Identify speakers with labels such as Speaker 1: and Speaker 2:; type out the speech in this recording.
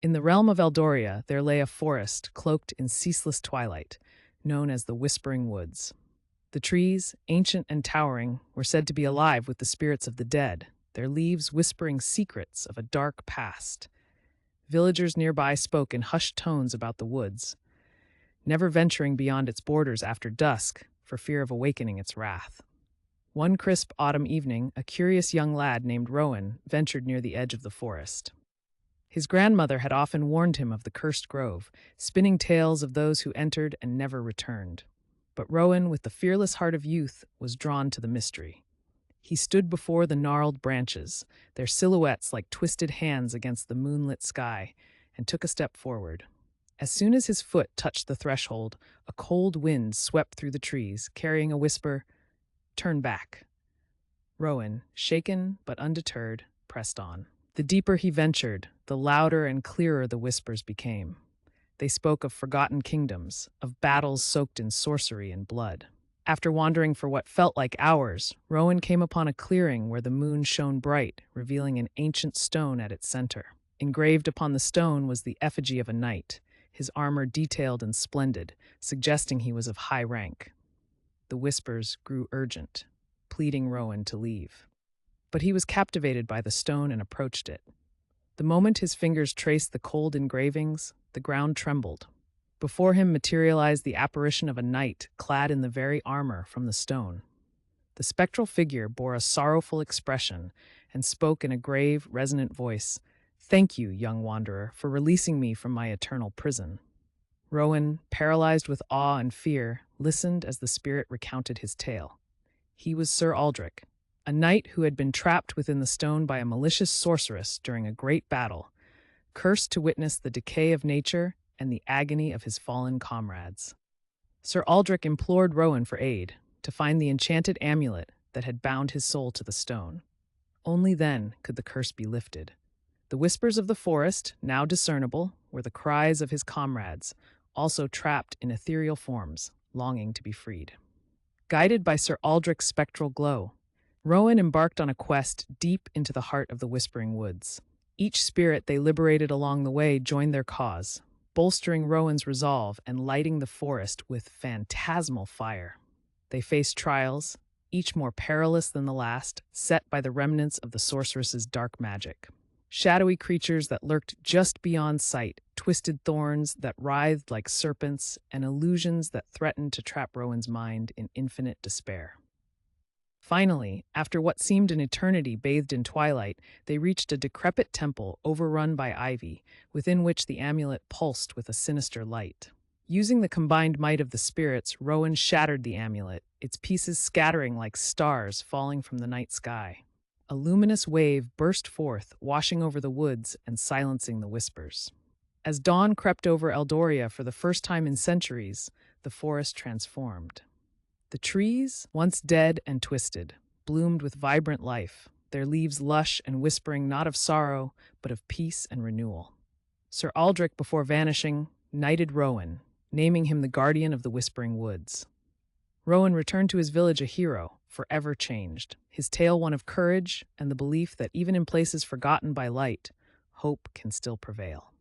Speaker 1: In the realm of Eldoria, there lay a forest cloaked in ceaseless twilight, known as the Whispering Woods. The trees, ancient and towering, were said to be alive with the spirits of the dead, their leaves whispering secrets of a dark past. Villagers nearby spoke in hushed tones about the woods, never venturing beyond its borders after dusk for fear of awakening its wrath. One crisp autumn evening, a curious young lad named Rowan ventured near the edge of the forest. His grandmother had often warned him of the cursed grove, spinning tales of those who entered and never returned. But Rowan, with the fearless heart of youth, was drawn to the mystery. He stood before the gnarled branches, their silhouettes like twisted hands against the moonlit sky, and took a step forward. As soon as his foot touched the threshold, a cold wind swept through the trees, carrying a whisper, "Turn back." Rowan, shaken but undeterred, pressed on. The deeper he ventured, the louder and clearer the whispers became. They spoke of forgotten kingdoms, of battles soaked in sorcery and blood. After wandering for what felt like hours, Rowan came upon a clearing where the moon shone bright, revealing an ancient stone at its center. Engraved upon the stone was the effigy of a knight, his armor detailed and splendid, suggesting he was of high rank. The whispers grew urgent, pleading Rowan to leave. But he was captivated by the stone and approached it. The moment his fingers traced the cold engravings, the ground trembled. Before him materialized the apparition of a knight clad in the very armor from the stone. The spectral figure bore a sorrowful expression and spoke in a grave, resonant voice, "Thank you, young wanderer, for releasing me from my eternal prison." Rowan, paralyzed with awe and fear, listened as the spirit recounted his tale. He was Sir Aldrich, a knight who had been trapped within the stone by a malicious sorceress during a great battle, cursed to witness the decay of nature and the agony of his fallen comrades. Sir Aldrich implored Rowan for aid, to find the enchanted amulet that had bound his soul to the stone. Only then could the curse be lifted. The whispers of the forest, now discernible, were the cries of his comrades, also trapped in ethereal forms, longing to be freed. Guided by Sir Aldrich's spectral glow, Rowan embarked on a quest deep into the heart of the Whispering Woods. Each spirit they liberated along the way joined their cause, bolstering Rowan's resolve and lighting the forest with phantasmal fire. They faced trials, each more perilous than the last, set by the remnants of the sorceress's dark magic. Shadowy creatures that lurked just beyond sight, twisted thorns that writhed like serpents, and illusions that threatened to trap Rowan's mind in infinite despair. Finally, after what seemed an eternity bathed in twilight, they reached a decrepit temple overrun by ivy, within which the amulet pulsed with a sinister light. Using the combined might of the spirits, Rowan shattered the amulet, its pieces scattering like stars falling from the night sky. A luminous wave burst forth, washing over the woods and silencing the whispers. As dawn crept over Eldoria for the first time in centuries, the forest transformed. The trees, once dead and twisted, bloomed with vibrant life, their leaves lush and whispering not of sorrow, but of peace and renewal. Sir Aldrich, before vanishing, knighted Rowan, naming him the guardian of the Whispering Woods. Rowan returned to his village a hero, forever changed, his tale one of courage and the belief that even in places forgotten by light, hope can still prevail.